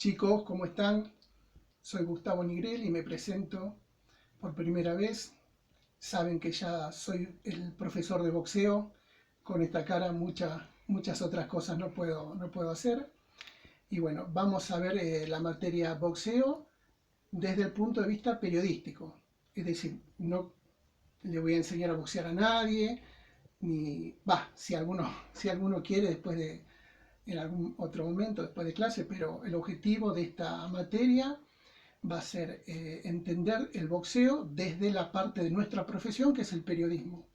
Chicos, ¿cómo están? Soy Gustavo Nigrel y me presento por primera vez. Saben que ya soy el profesor de boxeo. Con esta cara muchas otras cosas no puedo hacer. Y bueno, vamos a ver la materia boxeo desde el punto de vista periodístico. Es decir, no le voy a enseñar a boxear a nadie, ni si alguno quiere en algún otro momento después de clase, pero el objetivo de esta materia va a ser entender el boxeo desde la parte de nuestra profesión, que es el periodismo,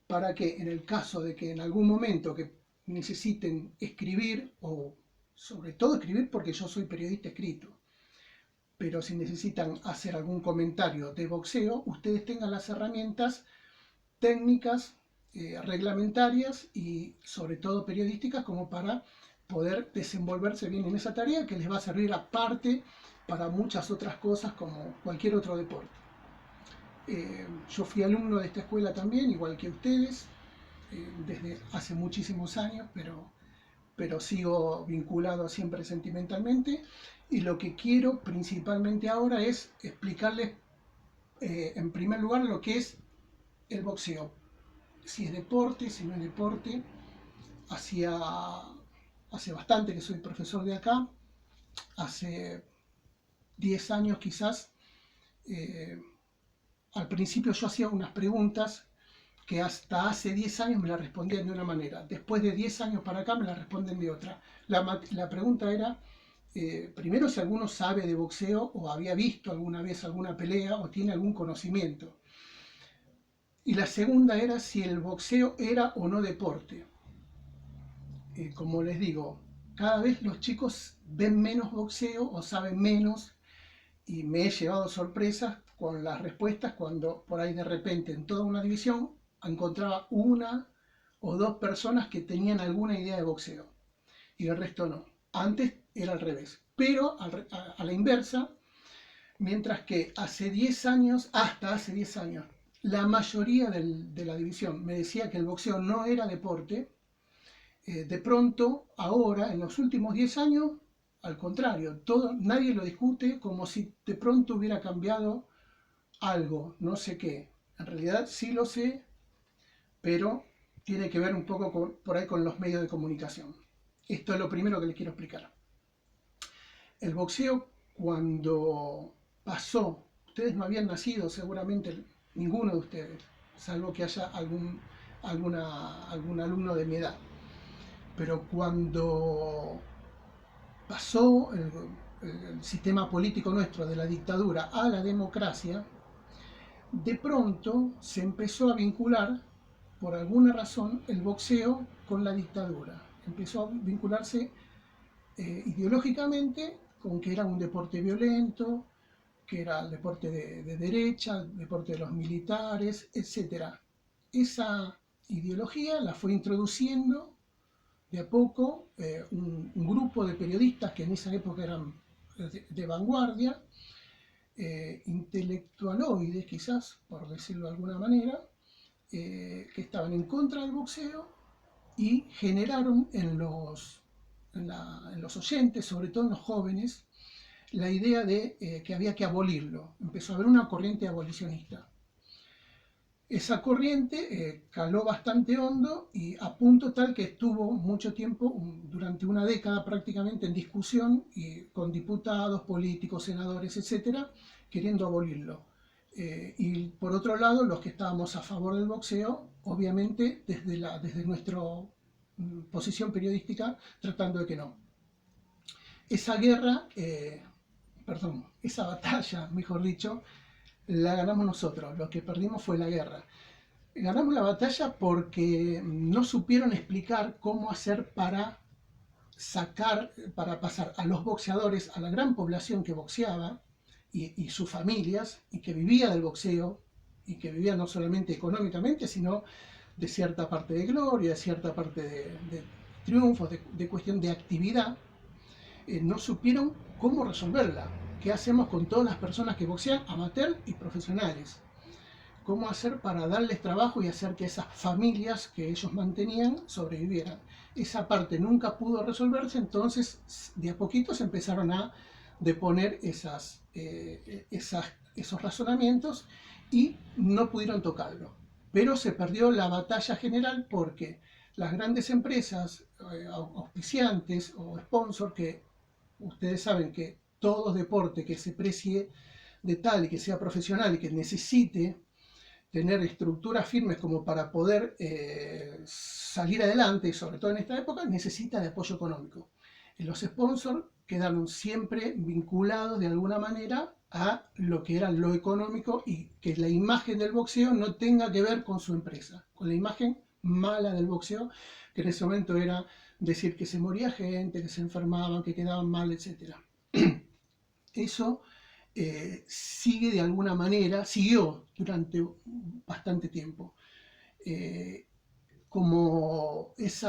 para que en el caso de que en algún momento que necesiten escribir, o sobre todo escribir porque yo soy periodista escrito, pero si necesitan hacer algún comentario de boxeo, ustedes tengan las herramientas técnicas, reglamentarias y sobre todo periodísticas como para poder desenvolverse bien en esa tarea que les va a servir aparte para muchas otras cosas como cualquier otro deporte. Yo fui alumno de esta escuela también, igual que ustedes, desde hace muchísimos años, pero sigo vinculado siempre sentimentalmente. Y lo que quiero principalmente ahora es explicarles, en primer lugar, lo que es el boxeo. Si es deporte, si no es deporte. Hace bastante que soy profesor de acá, hace 10 años quizás. eh, Al principio yo hacía unas preguntas que hasta hace 10 años me las respondían de una manera. Después de 10 años para acá me las responden de otra. La pregunta era, primero, si alguno sabe de boxeo o había visto alguna vez alguna pelea o tiene algún conocimiento. Y la segunda era si el boxeo era o no deporte. Como les digo, cada vez los chicos ven menos boxeo o saben menos, y me he llevado sorpresas con las respuestas cuando por ahí de repente en toda una división encontraba una o dos personas que tenían alguna idea de boxeo y el resto no. Antes era al revés, pero a la inversa, mientras que hasta hace 10 años, la mayoría de la división me decía que el boxeo no era deporte. De pronto, ahora, en los últimos 10 años, al contrario, nadie lo discute, como si de pronto hubiera cambiado algo, no sé qué. En realidad sí lo sé, pero tiene que ver un poco por ahí con los medios de comunicación. Esto es lo primero que les quiero explicar. El boxeo, cuando pasó, ustedes no habían nacido seguramente, ninguno de ustedes, salvo que haya algún alumno de mi edad. Pero cuando pasó el sistema político nuestro de la dictadura a la democracia, de pronto se empezó a vincular, por alguna razón, el boxeo con la dictadura. Empezó a vincularse ideológicamente con que era un deporte violento, que era el deporte de derecha, el deporte de los militares, etc. Esa ideología la fue introduciendo de a poco un grupo de periodistas que en esa época eran de vanguardia, intelectualoides quizás, por decirlo de alguna manera, que estaban en contra del boxeo y generaron en los oyentes, sobre todo en los jóvenes, la idea de que había que abolirlo. Empezó a haber una corriente abolicionista. Esa corriente caló bastante hondo y a punto tal que estuvo mucho tiempo, durante una década prácticamente, en discusión y con diputados, políticos, senadores, etcétera, queriendo abolirlo. Y por otro lado, los que estábamos a favor del boxeo, obviamente desde nuestra posición periodística, tratando de que no. Esa guerra, esa batalla, mejor dicho, la ganamos nosotros. Lo que perdimos fue la guerra. Ganamos la batalla porque no supieron explicar cómo hacer para pasar a los boxeadores, a la gran población que boxeaba y sus familias, y que vivía del boxeo, y que vivía no solamente económicamente, sino de cierta parte de gloria, de cierta parte de triunfos, de cuestión de actividad. No supieron cómo resolverla. ¿Qué hacemos con todas las personas que boxean, amateur y profesionales? cómo hacer para darles trabajo y hacer que esas familias que ellos mantenían sobrevivieran. Esa parte nunca pudo resolverse, entonces de a poquito se empezaron a deponer esos razonamientos y no pudieron tocarlo. Pero se perdió la batalla general porque las grandes empresas auspiciantes o sponsors, que ustedes saben que todo deporte que se precie de tal y que sea profesional y que necesite tener estructuras firmes como para poder salir adelante, y sobre todo en esta época, necesita de apoyo económico. Y los sponsors quedaron siempre vinculados de alguna manera a lo que era lo económico y que la imagen del boxeo no tenga que ver con su empresa, con la imagen mala del boxeo, que en ese momento era decir que se moría gente, que se enfermaban, que quedaban mal, etc. Eso sigue de alguna manera, siguió durante bastante tiempo. Como ese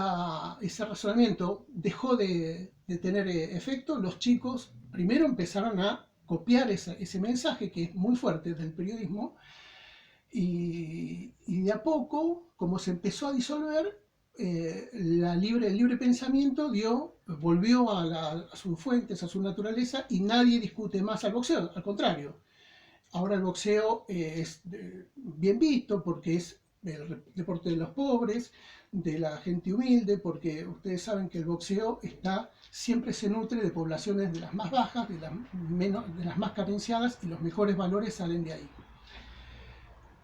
razonamiento dejó de tener efecto, los chicos primero empezaron a copiar ese mensaje que es muy fuerte del periodismo y de a poco, como se empezó a disolver, el libre pensamiento volvió a sus fuentes, a su naturaleza, y nadie discute más al boxeo, al contrario. Ahora el boxeo es bien visto porque es el deporte de los pobres, de la gente humilde, porque ustedes saben que el boxeo siempre se nutre de poblaciones de las más bajas, de las más carenciadas, y los mejores valores salen de ahí.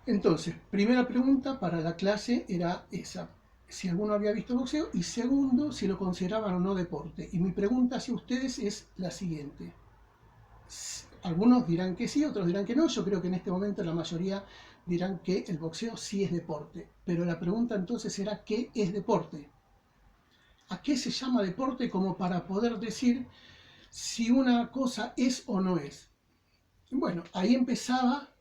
Entonces, primera pregunta para la clase era esa, si alguno había visto boxeo, y segundo, si lo consideraban o no deporte. Y mi pregunta hacia ustedes es la siguiente. Algunos dirán que sí, otros dirán que no. Yo creo que en este momento la mayoría dirán que el boxeo sí es deporte. Pero la pregunta entonces será, ¿qué es deporte? ¿A qué se llama deporte como para poder decir si una cosa es o no es? Bueno, ahí empezaba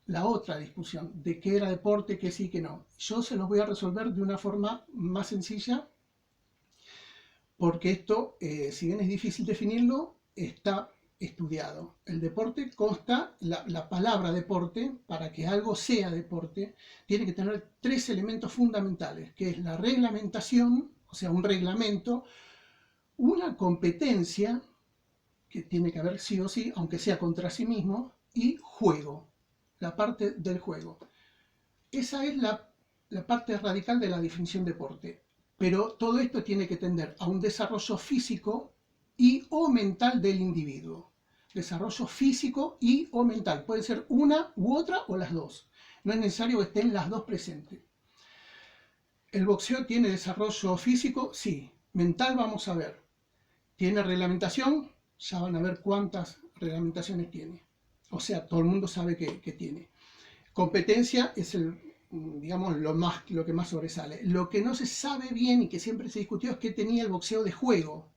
la otra discusión de qué era deporte, qué sí, qué no. Yo se los voy a resolver de una forma más sencilla, porque esto, si bien es difícil definirlo, está estudiado. El deporte consta, la palabra deporte, para que algo sea deporte, tiene que tener tres elementos fundamentales, que es la reglamentación, o sea, un reglamento, una competencia, que tiene que haber sí o sí, aunque sea contra sí mismo, y juego, la parte del juego. Esa es la parte radical de la definición de deporte. Pero todo esto tiene que tender a un desarrollo físico y o mental del individuo. Desarrollo físico y o mental. Puede ser una u otra o las dos. No es necesario que estén las dos presentes. ¿El boxeo tiene desarrollo físico? Sí. Mental vamos a ver. ¿Tiene reglamentación? Ya van a ver cuántas reglamentaciones tiene. O sea, todo el mundo sabe que tiene. Competencia es digamos, lo que más sobresale. Lo que no se sabe bien y que siempre se discutió es que tenía el boxeo de juego,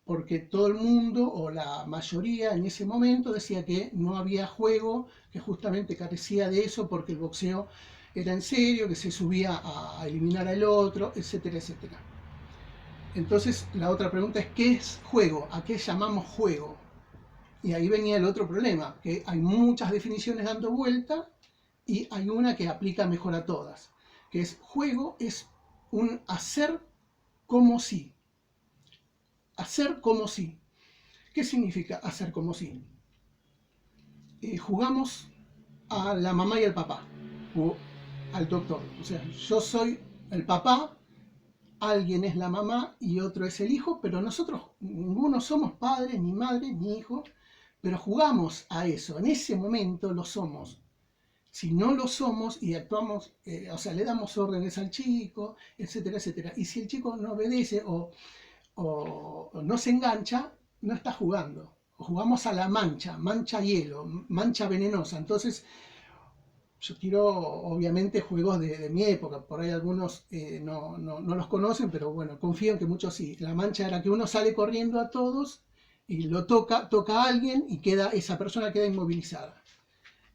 porque todo el mundo, o la mayoría en ese momento, decía que no había juego, que justamente carecía de eso porque el boxeo era en serio, que se subía a eliminar al otro, etcétera, etcétera. Entonces, la otra pregunta es, ¿qué es juego? ¿A qué llamamos juego? Y ahí venía el otro problema, que hay muchas definiciones dando vuelta, y hay una que aplica mejor a todas, que es juego es un hacer como si. Hacer como si. ¿Qué significa hacer como si? Jugamos a la mamá y al papá, o al doctor. O sea, yo soy el papá, alguien es la mamá y otro es el hijo, pero nosotros ninguno somos padre, ni madre, ni hijo, pero jugamos a eso. En ese momento lo somos. Si no lo somos y actuamos, o sea, le damos órdenes al chico, etcétera, etcétera. Y si el chico no obedece o no se engancha, no está jugando. O jugamos a la mancha hielo, mancha venenosa. Entonces, yo tiro obviamente juegos de mi época, por ahí algunos no los conocen, pero bueno, confío en que muchos sí. La mancha era que uno sale corriendo a todos y lo toca a alguien y esa persona queda inmovilizada.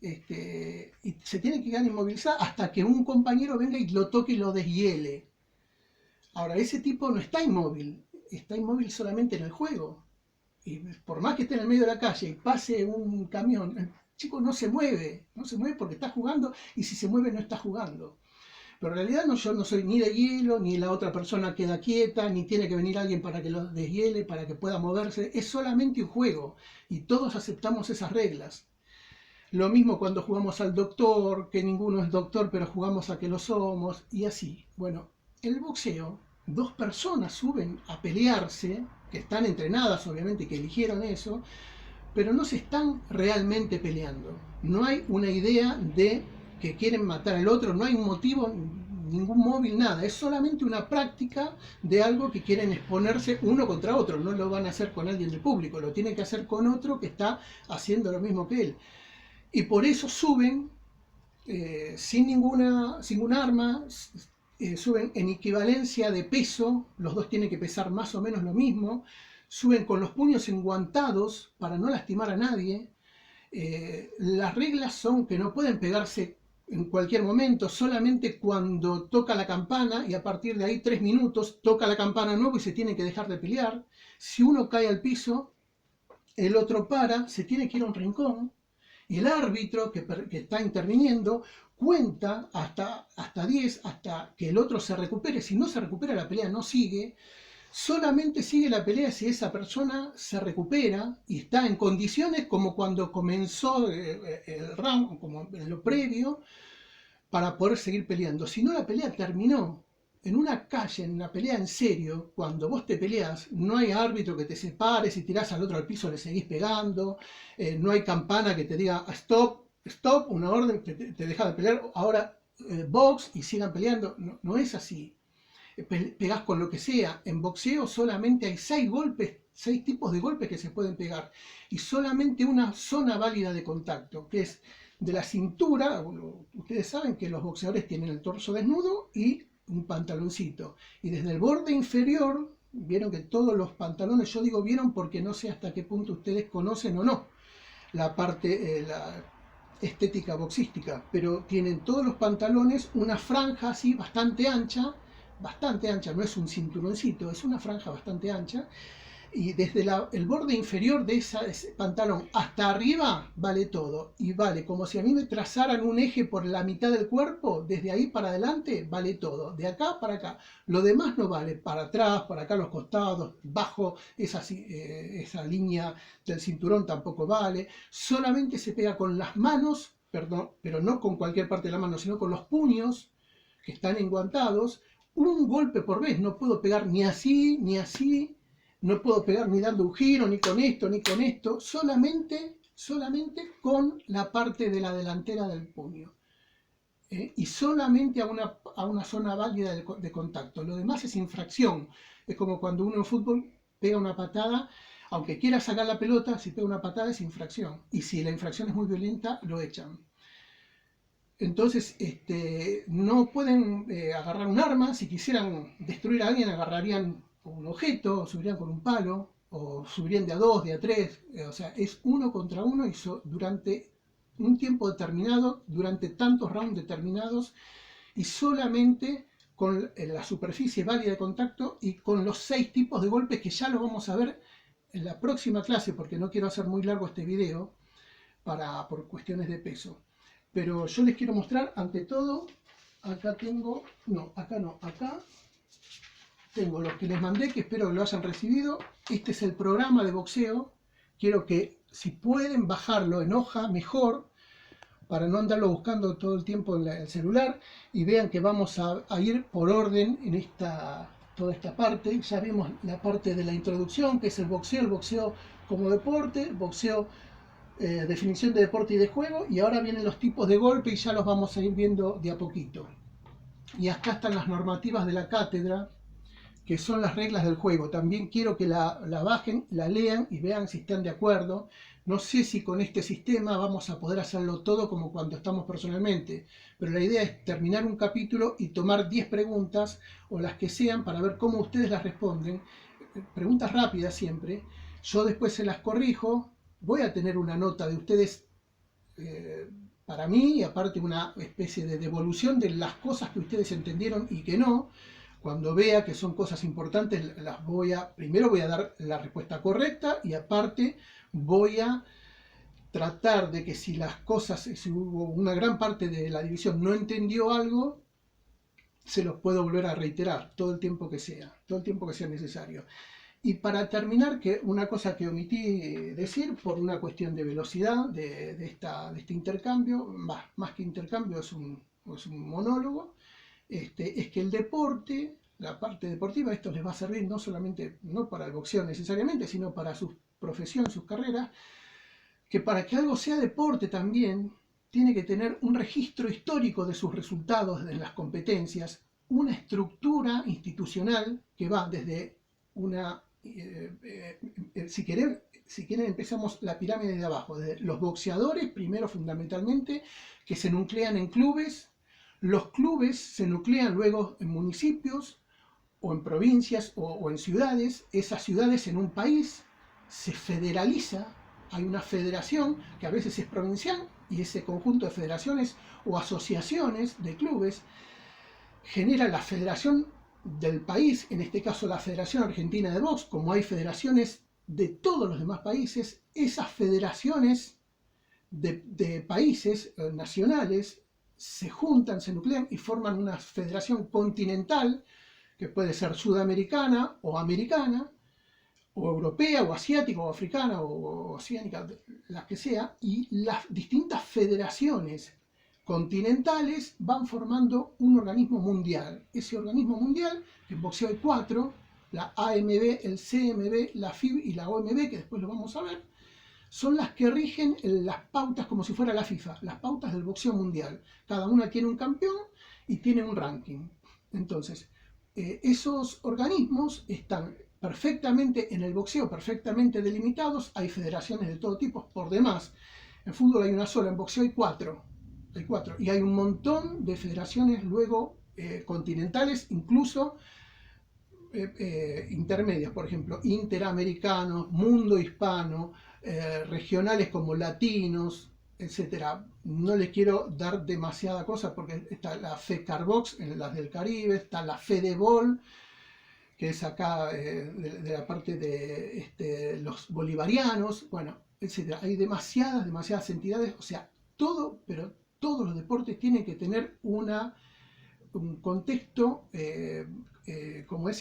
Y se tiene que quedar inmovilizada hasta que un compañero venga y lo toque y lo deshiele. Ahora, ese tipo no está inmóvil solamente en el juego. Y por más que esté en el medio de la calle y pase un camión, chico no se mueve porque está jugando, y si se mueve no está jugando. Pero en realidad no, yo no soy ni de hielo, ni la otra persona queda quieta, ni tiene que venir alguien para que lo deshiele, para que pueda moverse. Es solamente un juego y todos aceptamos esas reglas. Lo mismo cuando jugamos al doctor, que ninguno es doctor, pero jugamos a que lo somos, y así. Bueno, el boxeo, dos personas suben a pelearse, que están entrenadas obviamente, que eligieron eso, pero no se están realmente peleando. No hay una idea de que quieren matar al otro, no hay un motivo, ningún móvil, nada. Es solamente una práctica de algo que quieren exponerse uno contra otro. No lo van a hacer con alguien del público, lo tienen que hacer con otro que está haciendo lo mismo que él. Y por eso suben sin ningún arma, suben en equivalencia de peso, los dos tienen que pesar más o menos lo mismo, suben con los puños enguantados para no lastimar a nadie. Las reglas son que no pueden pegarse en cualquier momento, solamente cuando toca la campana, y a partir de ahí 3 minutos toca la campana nuevo y se tiene que dejar de pelear. Si uno cae al piso, el otro para, se tiene que ir a un rincón, y el árbitro que está interviniendo cuenta hasta 10, hasta que el otro se recupere. Si no se recupera, la pelea no sigue. Solamente sigue la pelea si esa persona se recupera y está en condiciones como cuando comenzó el round, como en lo previo, para poder seguir peleando. Si no, la pelea terminó. En una calle, en una pelea en serio, cuando vos te peleas, no hay árbitro que te separe, si tirás al otro al piso le seguís pegando, no hay campana que te diga stop, stop, una orden, te deja de pelear, ahora box y sigan peleando. No, no es así. Pegás con lo que sea. En boxeo solamente hay 6 golpes, 6 tipos de golpes que se pueden pegar, y solamente una zona válida de contacto, que es de la cintura. Ustedes saben que los boxeadores tienen el torso desnudo y un pantaloncito, y desde el borde inferior, vieron que todos los pantalones, yo digo vieron porque no sé hasta qué punto ustedes conocen o no la parte, la estética boxística, pero tienen todos los pantalones una franja así bastante ancha, no es un cinturoncito, es una franja bastante ancha, y desde el borde inferior de ese pantalón hasta arriba vale todo, y vale como si a mí me trazaran un eje por la mitad del cuerpo, desde ahí para adelante vale todo, de acá para acá. Lo demás no vale, para atrás, para acá los costados, bajo esa línea del cinturón tampoco vale. Solamente se pega con las manos, perdón, pero no con cualquier parte de la mano, sino con los puños que están enguantados, un golpe por vez. No puedo pegar ni así, ni así. No puedo pegar ni dando un giro, ni con esto, ni con esto, solamente con la parte de la delantera del puño. Y solamente a una zona válida de contacto. Lo demás es infracción. Es como cuando uno en fútbol pega una patada, aunque quiera sacar la pelota, si pega una patada es infracción. Y si la infracción es muy violenta, lo echan. Entonces, no pueden agarrar un arma. Si quisieran destruir a alguien, agarrarían un objeto, subirían con un palo, o subirían de a 2, de a 3, o sea, es uno contra uno, y durante un tiempo determinado, durante tantos rounds determinados, y solamente con la superficie válida de contacto y con los 6 tipos de golpes que ya lo vamos a ver en la próxima clase, porque no quiero hacer muy largo este video por cuestiones de peso. Pero yo les quiero mostrar, ante todo, acá tengo, no, acá tengo los que les mandé, que espero que lo hayan recibido. Este es el programa de boxeo. Quiero que, si pueden, bajarlo en hoja, mejor, para no andarlo buscando todo el tiempo en el celular. Y vean que vamos a ir por orden en toda esta parte. Ya vimos la parte de la introducción, que es el boxeo como deporte, boxeo, definición de deporte y de juego. Y ahora vienen los tipos de golpe y ya los vamos a ir viendo de a poquito. Y acá están las normativas de la cátedra, que son las reglas del juego. También quiero que la bajen, la lean y vean si están de acuerdo. No sé si con este sistema vamos a poder hacerlo todo como cuando estamos personalmente, pero la idea es terminar un capítulo y tomar 10 preguntas, o las que sean, para ver cómo ustedes las responden. Preguntas rápidas siempre. Yo después se las corrijo. Voy a tener una nota de ustedes para mí, y aparte una especie de devolución de las cosas que ustedes entendieron y que no. Cuando vea que son cosas importantes, primero voy a dar la respuesta correcta, y aparte voy a tratar de que si las cosas, si hubo una gran parte de la división no entendió algo, se los puedo volver a reiterar todo el tiempo que sea necesario. Y para terminar, que una cosa que omití decir por una cuestión de velocidad de este intercambio, más que intercambio es un monólogo, es que el deporte, la parte deportiva, esto les va a servir no solamente, no para el boxeo necesariamente, sino para su profesión, sus carreras, que para que algo sea deporte también tiene que tener un registro histórico de sus resultados en las competencias, una estructura institucional que va desde una, si quieren empezamos la pirámide de abajo, de los boxeadores, primero fundamentalmente, que se nuclean en clubes, los clubes se nuclean luego en municipios o en provincias o en ciudades, esas ciudades en un país, se federaliza, hay una federación que a veces es provincial y ese conjunto de federaciones o asociaciones de clubes genera la federación del país, en este caso la Federación Argentina de Box, como hay federaciones de todos los demás países, esas federaciones de países nacionales se juntan, se nuclean y forman una federación continental que puede ser sudamericana o americana, o europea, o asiática, o africana, o oceánica, las que sea, y las distintas federaciones continentales van formando un organismo mundial. Ese organismo mundial, que en boxeo hay 4, la AMB, el CMB, la FIB y la OMB, que después lo vamos a ver, son las que rigen las pautas como si fuera la FIFA, las pautas del boxeo mundial. Cada una tiene un campeón y tiene un ranking. Entonces, esos organismos están perfectamente en el boxeo, perfectamente delimitados. Hay federaciones de todo tipo por demás. En fútbol hay una sola, en boxeo hay 4. Y hay un montón de federaciones luego continentales, incluso intermedias, por ejemplo, interamericanos, mundo hispano, regionales como latinos, etcétera. No les quiero dar demasiada cosa porque está la FECARBOX, en las del Caribe, está la FEDEBOL, que es acá de la parte de los bolivarianos, bueno, etcétera. Hay demasiadas entidades, o sea, pero todos los deportes tienen que tener un contexto como es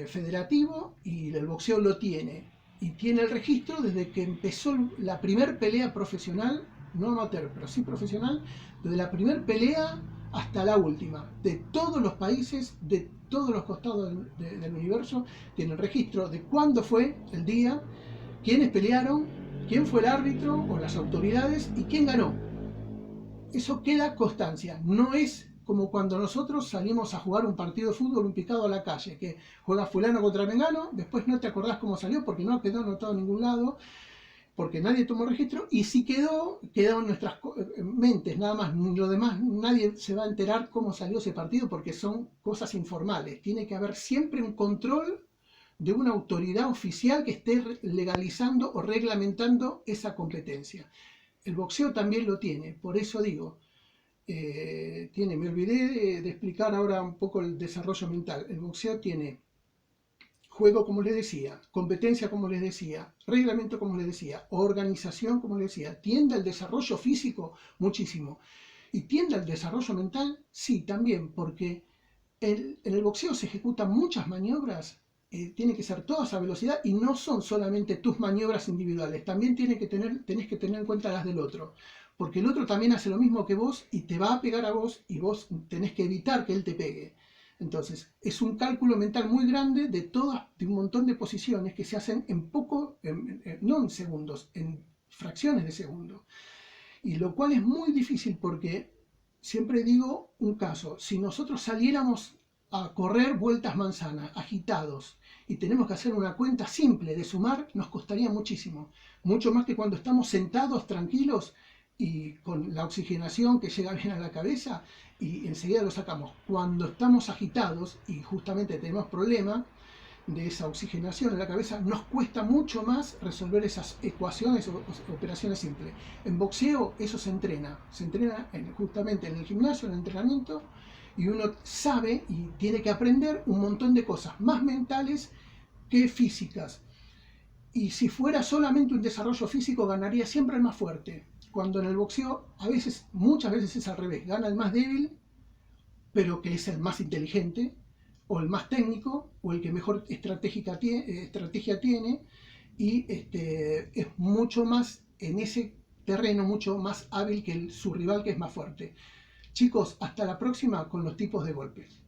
federativo, y el boxeo lo tiene. Y tiene el registro desde que empezó la primer pelea profesional, no amateur, pero sí profesional, desde la primer pelea hasta la última, de todos los países, de todos los costados del universo, tiene el registro de cuándo fue el día, quiénes pelearon, quién fue el árbitro o las autoridades y quién ganó. Eso queda constancia, no es como cuando nosotros salimos a jugar un partido de fútbol, un picado a la calle, que juega fulano contra mengano, después no te acordás cómo salió porque no quedó anotado en ningún lado, porque nadie tomó registro, y si quedó en nuestras mentes nada más. Lo demás, nadie se va a enterar cómo salió ese partido porque son cosas informales. Tiene que haber siempre un control de una autoridad oficial que esté legalizando o reglamentando esa competencia. El boxeo también lo tiene, por eso digo, me olvidé de explicar ahora un poco el desarrollo mental. El boxeo tiene juego, como les decía, competencia, como les decía, reglamento, como les decía, organización, como les decía, tiende al desarrollo físico muchísimo. Y tiende al desarrollo mental, sí, también, porque en el boxeo se ejecutan muchas maniobras, tiene que ser todas a velocidad y no son solamente tus maniobras individuales, también tenés que tener en cuenta las del otro, porque el otro también hace lo mismo que vos y te va a pegar a vos y vos tenés que evitar que él te pegue. Entonces, es un cálculo mental muy grande de un montón de posiciones que se hacen no en segundos, en fracciones de segundo. Y lo cual es muy difícil porque, siempre digo un caso, si nosotros saliéramos a correr vueltas manzanas, agitados, y tenemos que hacer una cuenta simple de sumar, nos costaría muchísimo. Mucho más que cuando estamos sentados, tranquilos, y con la oxigenación que llega bien a la cabeza, y enseguida lo sacamos. Cuando estamos agitados y justamente tenemos problema de esa oxigenación en la cabeza, nos cuesta mucho más resolver esas ecuaciones o operaciones simples. En boxeo eso se entrena justamente en el gimnasio, en el entrenamiento, y uno sabe y tiene que aprender un montón de cosas, más mentales que físicas. Y si fuera solamente un desarrollo físico, ganaría siempre el más fuerte. Cuando en el boxeo, muchas veces es al revés. Gana el más débil, pero que es el más inteligente, o el más técnico, o el que mejor estrategia tiene, y es mucho más en ese terreno, mucho más hábil que su rival, que es más fuerte. Chicos, hasta la próxima con los tipos de golpes.